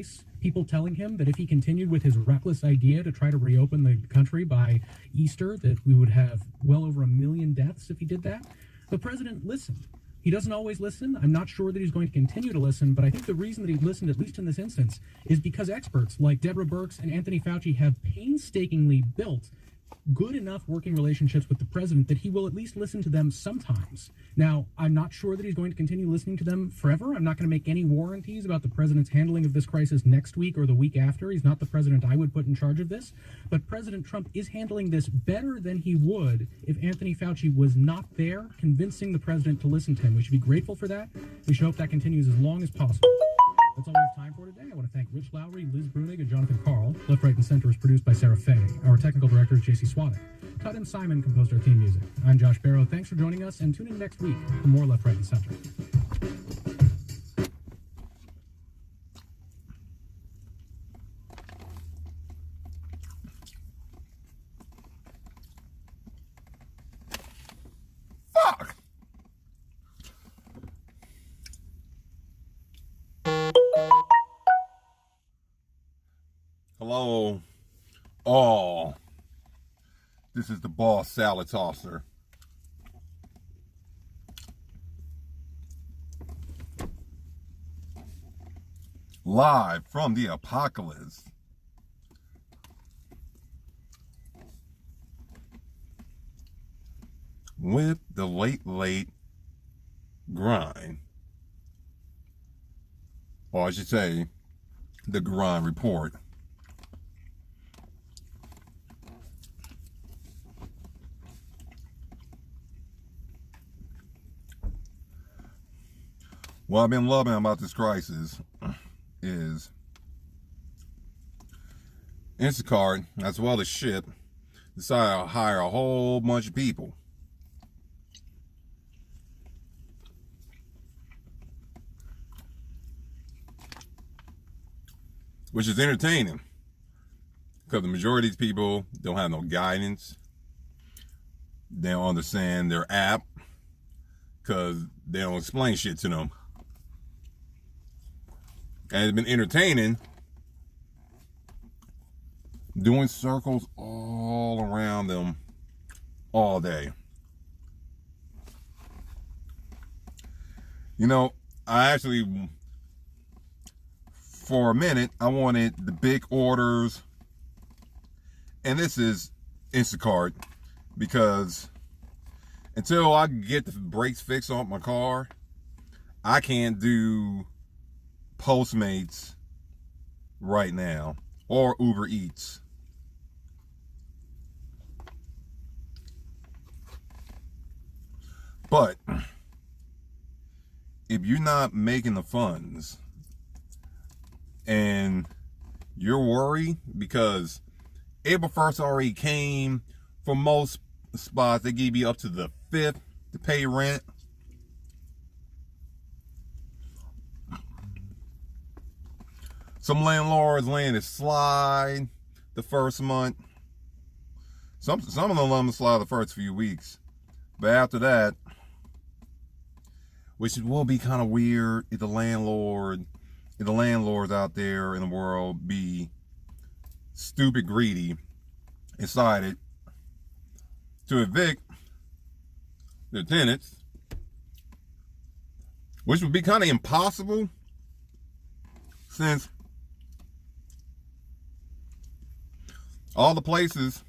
face, people telling him that if he continued with his reckless idea to try to reopen the country by Easter, that we would have well over 1 million deaths if he did that. The president listened. He doesn't always listen. I'm not sure that he's going to continue to listen, but I think the reason that he listened, at least in this instance, is because experts like Deborah Birx and Anthony Fauci have painstakingly built good enough working relationships with the president that he will at least listen to them sometimes. Now, I'm not sure that he's going to continue listening to them forever. I'm not going to make any warranties about the president's handling of this crisis next week or the week after. He's not the president I would put in charge of this. But President Trump is handling this better than he would if Anthony Fauci was not there convincing the president to listen to him. We should be grateful for that. We should hope that continues as long as possible. That's all we have time for today. I want to thank Rich Lowry, Liz Brunig, and Jonathan Carl. Left, Right, and Center is produced by Sarah Fay. Our technical director is JC Swadek. Todd and Simon composed our theme music. I'm Josh Barrow. Thanks for joining us, and tune in next week for more Left, Right, and Center. Fuck! Hello, all. This is the Boss Salad Tosser. Live from the apocalypse. With the late grind. Or I should say, the grind report. What I've been loving about this crisis is Instacart, as well as Ship, decided to hire a whole bunch of people. Which is entertaining, because the majority of these people don't have no guidance. They don't understand their app, because they don't explain shit to them. And it's been entertaining doing circles all around them all day. You know, I actually, for a minute, I wanted the big orders. And this is Instacart, because until I get the brakes fixed on my car, I can't do Postmates right now or Uber Eats. But if you're not making the funds and you're worried because April 1st already came, for most spots they give you up to the 5th to pay rent. Some landlords letting it slide the first month. Some of them let them slide the first few weeks. But after that, which will be kind of weird if the landlords out there in the world be stupid greedy, decided to evict their tenants, which would be kind of impossible, since all the places,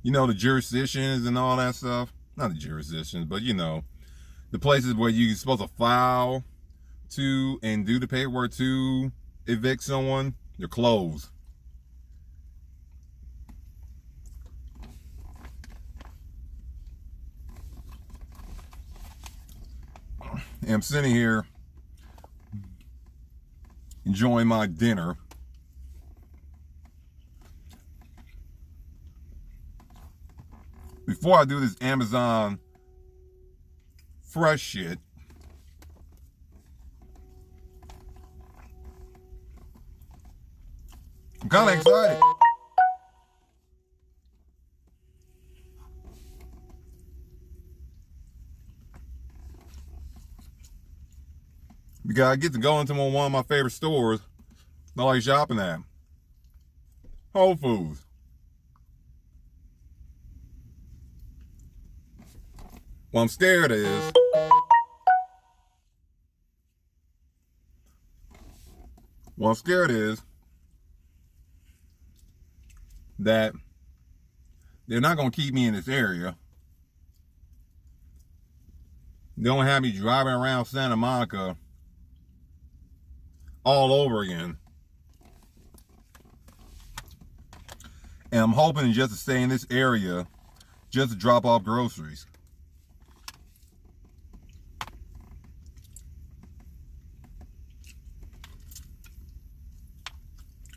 you know, the jurisdictions and all that stuff, not the jurisdictions, but you know, the places where you're supposed to file to and do the paperwork to evict someone, they're closed. And I'm sitting here enjoying my dinner. Before I do this Amazon fresh shit, I'm kind of excited. because I get to go into one of my favorite stores I like shopping at. Whole Foods. What I'm scared is that they're not going to keep me in this area. They don't have me driving around Santa Monica all over again. And I'm hoping just to stay in this area, just to drop off groceries.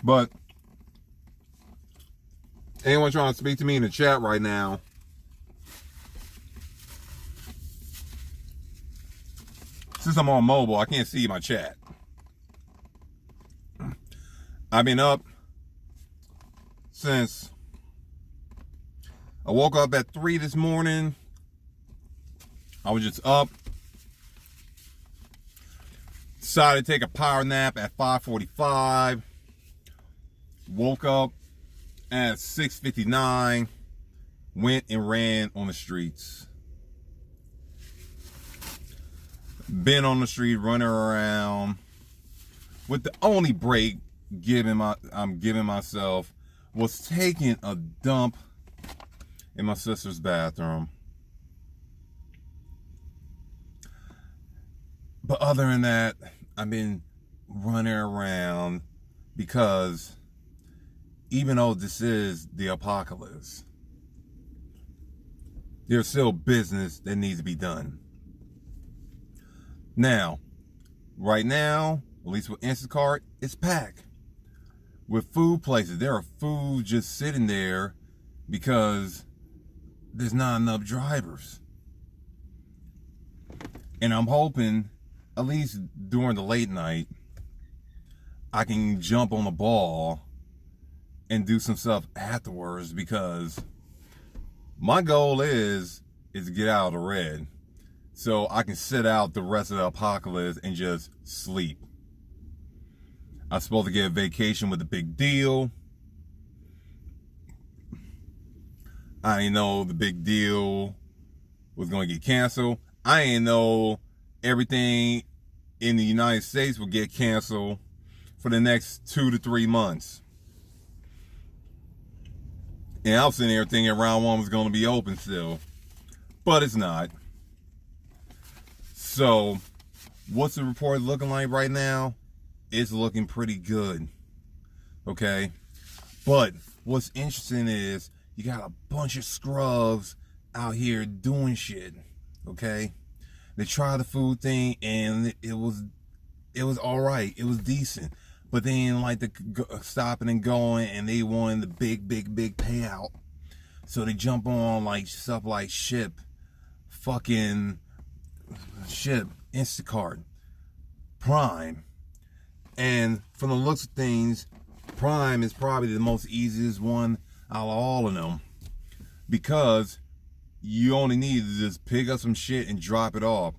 But anyone trying to speak to me in the chat right now, since I'm on mobile, I can't see my chat. I've been up since I woke up at 3 this morning. I was just up. Decided to take a power nap at 5:45. Woke up at 6:59. Went and ran on the streets. Been on the street running around with the only break I'm giving myself was taking a dump in my sister's bathroom. But other than that, I've been running around because even though this is the apocalypse, there's still business that needs to be done. Now, right now, at least with Instacart, it's packed. With food places, there are food just sitting there because there's not enough drivers. And I'm hoping, at least during the late night, I can jump on the ball and do some stuff afterwards, because my goal is to get out of the red so I can sit out the rest of the apocalypse and just sleep. I'm supposed to get a vacation with a big deal. I didn't know the big deal was going to get canceled. I didn't know everything in the United States would get canceled for the next 2 to 3 months. And I was sitting there thinking round one was going to be open still. But it's not. So, what's the report looking like right now? It's looking pretty good. Okay? But what's interesting is you got a bunch of scrubs out here doing shit. Okay? They tried the food thing and it was alright. It was decent. But they didn't like the stopping and going, and they wanted the big payout. So they jump on like stuff like Instacart, Prime. And from the looks of things, Prime is probably the most easiest one out of all of them, because you only need to just pick up some shit and drop it off.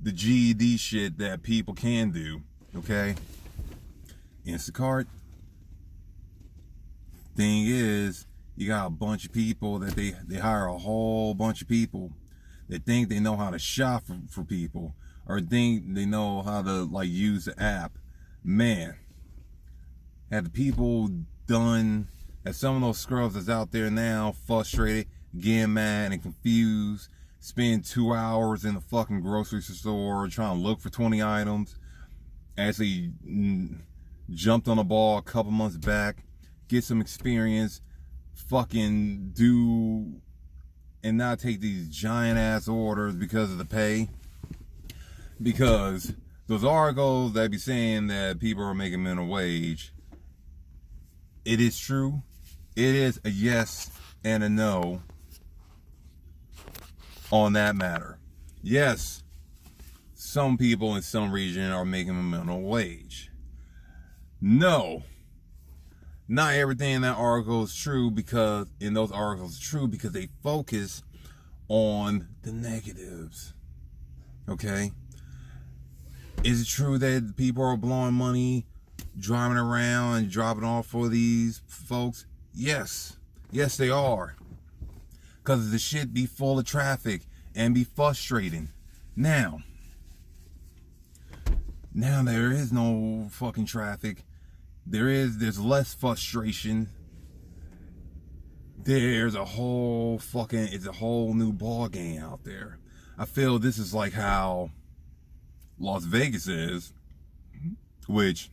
The GED shit that people can do, okay? Instacart, thing is, you got a bunch of people that they hire a whole bunch of people that think they know how to shop for people, or think they know how to like use the app. Man, have the people done, as some of those scrubs that's out there now, frustrated, getting mad and confused, spend 2 hours in the fucking grocery store trying to look for 20 items, actually jumped on the ball a couple months back, get some experience, fucking do, and not take these giant ass orders because of the pay. Because those articles that be saying that people are making minimum wage, it is true. It is a yes and a no on that matter. Yes, some people in some region are making a minimum wage. No, not everything in that article is true, because in those articles is true because they focus on the negatives. Okay? Is it true that people are blowing money, driving around and dropping off for these folks? Yes. Yes, they are. Because the shit be full of traffic and be frustrating. Now there is no fucking traffic. There's less frustration. It's a whole new ball game out there. I feel this is like how Las Vegas is, which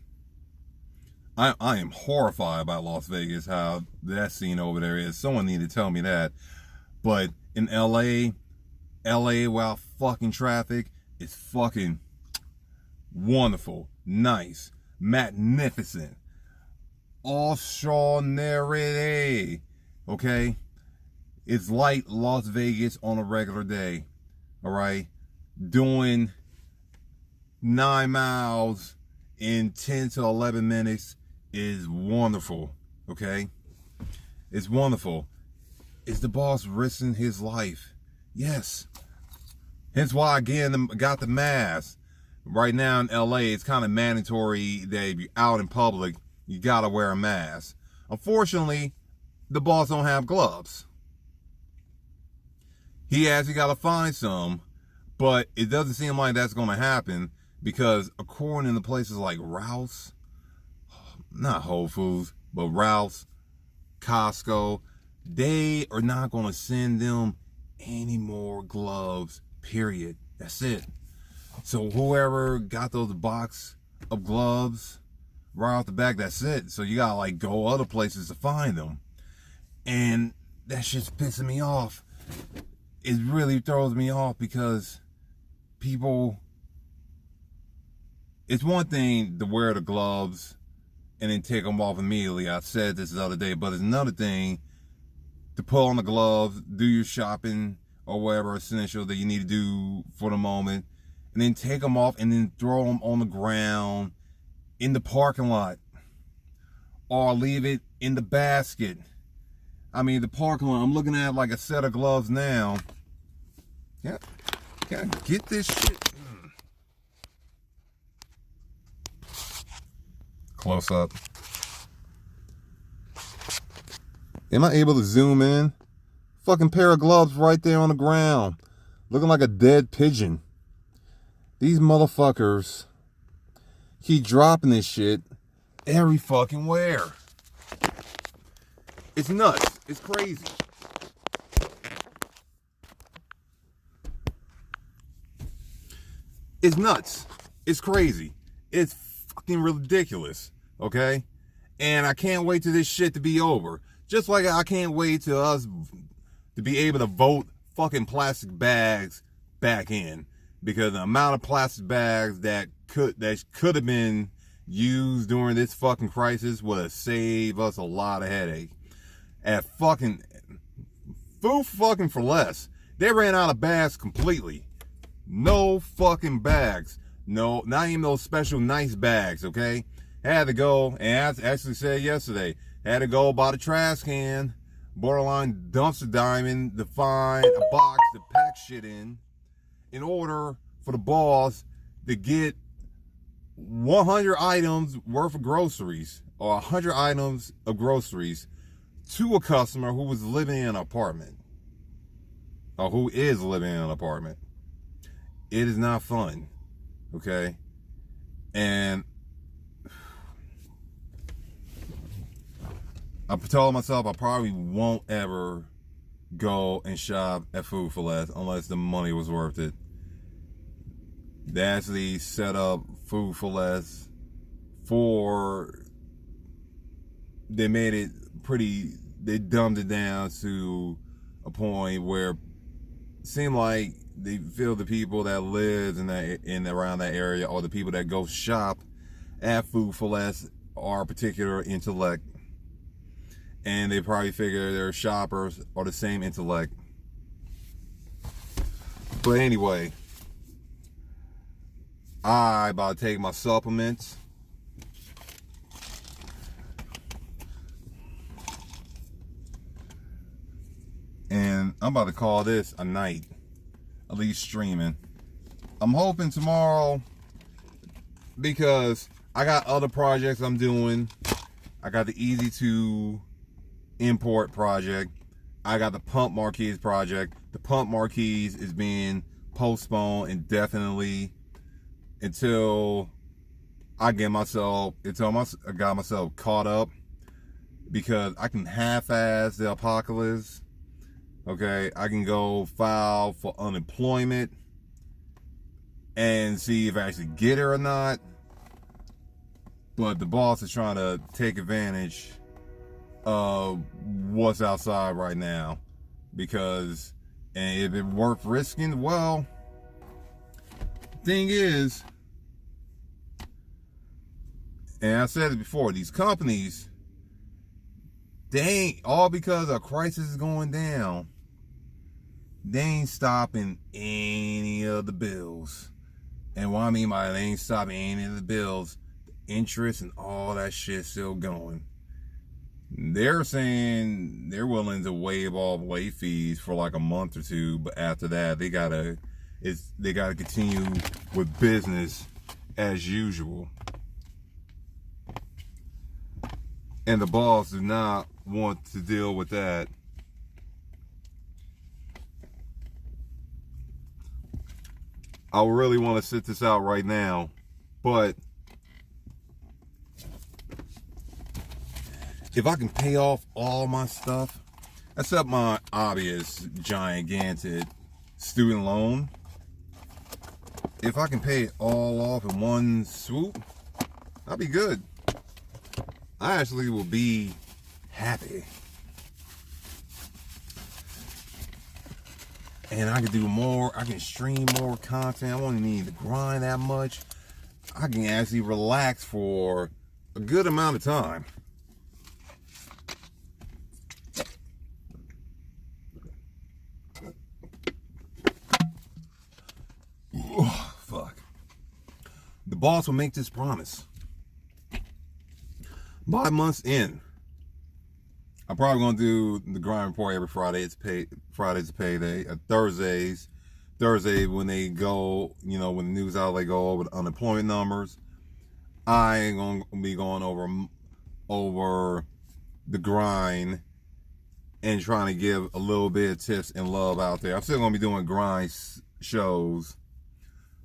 I am horrified about Las Vegas, how that scene over there is. Someone need to tell me that. But in LA without fucking traffic is fucking wonderful, nice, magnificent, extraordinary. Okay, it's like Las Vegas on a regular day. All right, doing 9 miles in 10 to 11 minutes is wonderful. Okay, it's wonderful. Is the boss risking his life? Yes. Hence why again got the mask. Right now in LA, it's kind of mandatory that if you're out in public, you gotta wear a mask. Unfortunately, the boss don't have gloves. He actually gotta find some, but it doesn't seem like that's gonna happen because according to places like Rouse, not Whole Foods, but Rouse, Costco, they are not gonna send them any more gloves, period. That's it. So whoever got those box of gloves right off the back, that's it. So you gotta like go other places to find them. And that shit's pissing me off. It really throws me off because people, it's one thing to wear the gloves and then take them off immediately. I said this the other day, but it's another thing to put on the gloves, do your shopping or whatever essential that you need to do for the moment, and then take them off and then throw them on the ground in the parking lot or leave it in the basket. I mean, the parking lot, I'm looking at like a set of gloves now. Yeah, gotta get this shit. Close up. Am I able to zoom in? Fucking pair of gloves right there on the ground. Looking like a dead pigeon. These motherfuckers keep dropping this shit every fucking where. It's nuts. It's crazy. It's nuts. It's crazy. It's fucking ridiculous. Okay? And I can't wait till this shit to be over. Just like I can't wait till us to be able to vote fucking plastic bags back in. Because the amount of plastic bags that could have been used during this fucking crisis would have saved us a lot of headache. At fucking Food fucking for Less, they ran out of bags completely. No fucking bags. No, not even those special nice bags, okay? Had to go, and I actually said yesterday, had to go buy the trash can, borderline dumpster diving to find a box to pack shit in order for the boss to get 100 items worth of groceries or 100 items of groceries to a customer who was living in an apartment or who is living in an apartment. It is not fun, okay? And I told myself I probably won't ever go and shop at Food for Less unless the money was worth it. They actually set up Food for Less they made it pretty, they dumbed it down to a point where it seemed like they feel the people that live in around that area or the people that go shop at Food for Less are particular intellect. And they probably figure their shoppers are the same intellect. But anyway, I about to take my supplements. And I'm about to call this a night, at least streaming. I'm hoping tomorrow because I got other projects I'm doing. I got the easy to import project. I got the pump marquees project. The pump marquees is being postponed indefinitely until I got myself caught up, because I can half-ass the apocalypse. Okay, I can go file for unemployment and see if I actually get it or not. But the boss is trying to take advantage of what's outside right now, because, and if it's worth risking, well, thing is, and I said it before, these companies, they ain't, all because a crisis is going down, they ain't stopping any of the bills. And what I mean by they ain't stopping any of the bills, the interest and all that shit still going. They're saying they're willing to waive all late fees for like a month or two, but after that they gotta continue with business as usual. And the boss does not want to deal with that. I really want to sit this out right now, but if I can pay off all my stuff, except my obvious gigantic student loan, if I can pay it all off in one swoop, I'll be good. I actually will be happy. And I can do more, I can stream more content. I won't need to grind that much. I can actually relax for a good amount of time. Oh, fuck. The boss will make this promise. By month's end, I'm probably gonna do the grind report every Friday. Friday's a payday. Thursday when they go, when the news outlet go over the unemployment numbers, I ain't gonna be going over the grind and trying to give a little bit of tips and love out there. I'm still gonna be doing grind shows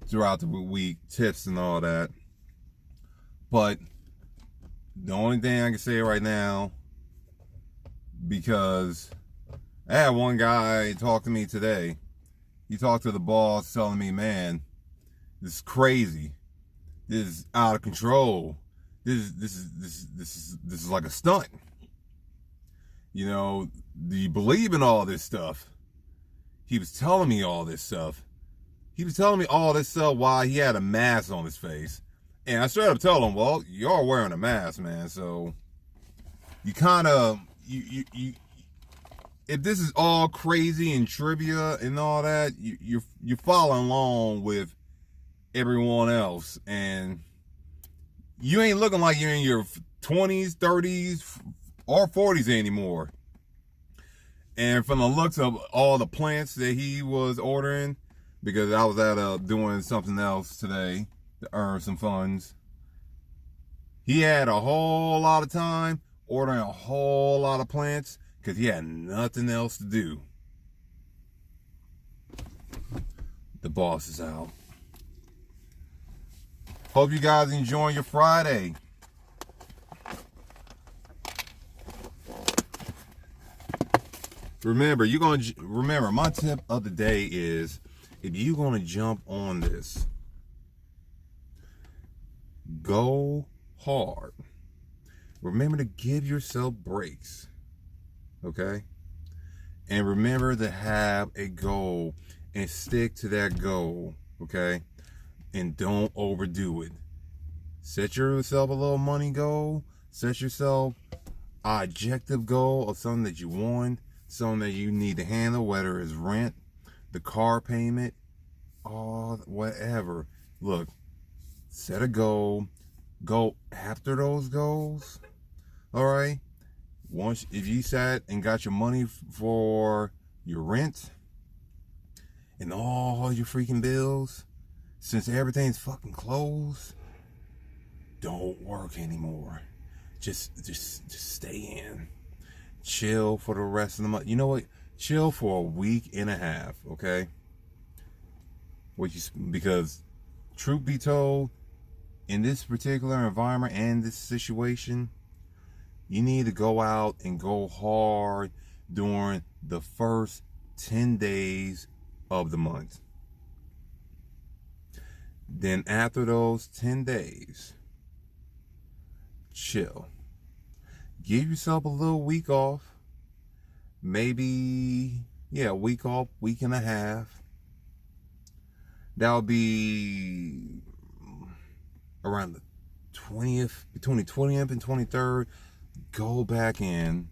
throughout the week, tips and all that. But the only thing I can say right now, because I had one guy talk to me today. He talked to the boss telling me, man, this is crazy. This is out of control. This is like a stunt. Do you believe in all this stuff? He was telling me all this stuff. He was telling me all this stuff while he had a mask on his face. And I straight up told him, well, you're wearing a mask, man. So you kind of, if this is all crazy and trivia and all that, you're following along with everyone else. And you ain't looking like you're in your 20s, 30s, or 40s anymore. And from the looks of all the plants that he was ordering, because I was at doing something else today to earn some funds, he had a whole lot of time ordering a whole lot of plants because he had nothing else to do. The boss is out. Hope you guys enjoying your Friday. Remember, my tip of the day is, if you're gonna jump on this, go hard. Remember to give yourself breaks, okay? And remember to have a goal and stick to that goal, okay? And don't overdo it. Set yourself a little money goal. Set yourself an objective goal of something that you want, something that you need to handle, whether it's rent, the car payment, or whatever. Look, set a goal. Go after those goals. All right. Once, if you sat and got your money for your rent and all your freaking bills, since everything's fucking closed, don't work anymore. Just stay in. Chill for the rest of the month. You know what? Chill for a week and a half, okay? Because truth be told, in this particular environment and this situation, you need to go out and go hard during the first 10 days of the month. Then after those 10 days, chill. Give yourself a little week off. Maybe, a week off, week and a half. That'll be around the 20th, between the 20th and 23rd. Go back in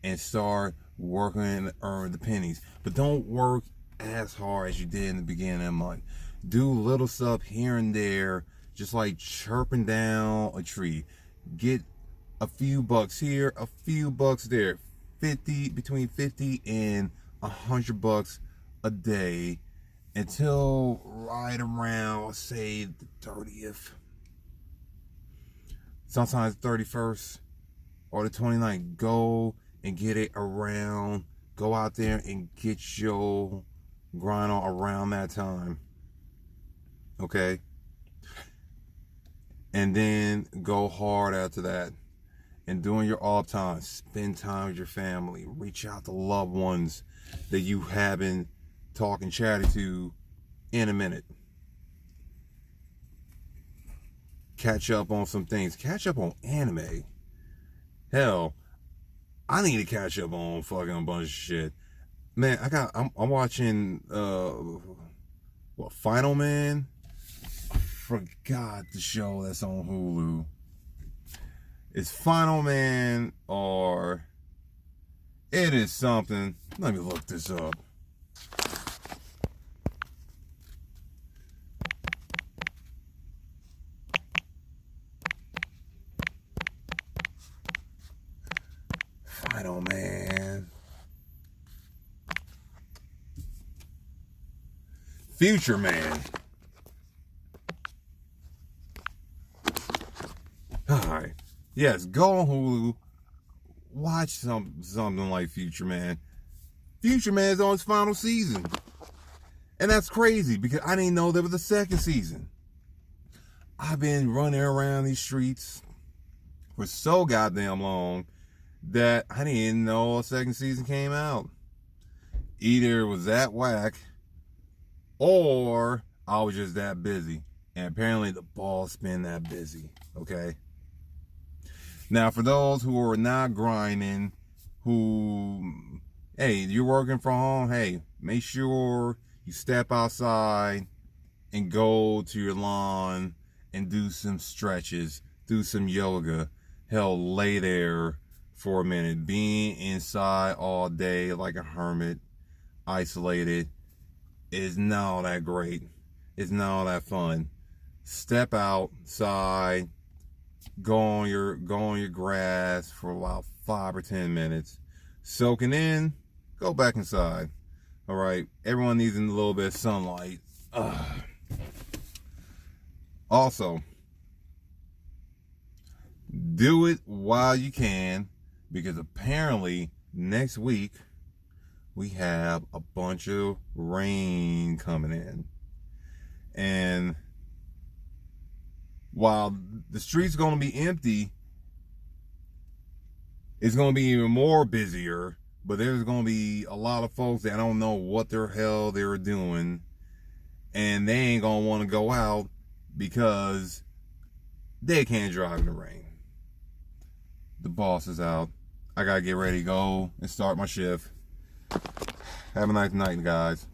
and start working to earn the pennies. But don't work as hard as you did in the beginning of the month. Do little stuff here and there, just like chirping down a tree. Get a few bucks here, a few bucks there. Between 50 and 100 bucks a day until right around, say, the 30th. Sometimes the 31st or the 29th. Go and get it around. Go out there and get your grind on around that time. Okay? And then go hard after that. And during your off time, spend time with your family. Reach out to loved ones that you haven't talked and chatted to in a minute. Catch up on some things. Catch up on anime. Hell, I need to catch up on fucking a bunch of shit. Man, I'm watching Final Man? Forgot the show that's on Hulu. It's Final Man, or it is something. Let me look this up. Final Man. Future Man. Alright. Yes, go on Hulu. Watch something like Future Man. Future Man is on its final season. And that's crazy because I didn't know there was a second season. I've been running around these streets for so goddamn long that I didn't know a second season came out. Either it was that whack or I was just that busy. And apparently the boss been that busy. Okay? Now, for those who are not grinding, hey, you're working from home, hey, make sure you step outside and go to your lawn and do some stretches, do some yoga. Hell, lay there for a minute. Being inside all day like a hermit, isolated, is not all that great. It's not all that fun. Step outside. Go on your grass for about 5 or 10 minutes. Soaking in, go back inside. All right, everyone needs a little bit of sunlight. Also, do it while you can, because apparently next week we have a bunch of rain coming in. And while the streets are going to be empty, it's going to be even more busier. But there's going to be a lot of folks that don't know what the hell they're doing. And they ain't going to want to go out because they can't drive in the rain. The boss is out. I got to get ready to go and start my shift. Have a nice night, guys.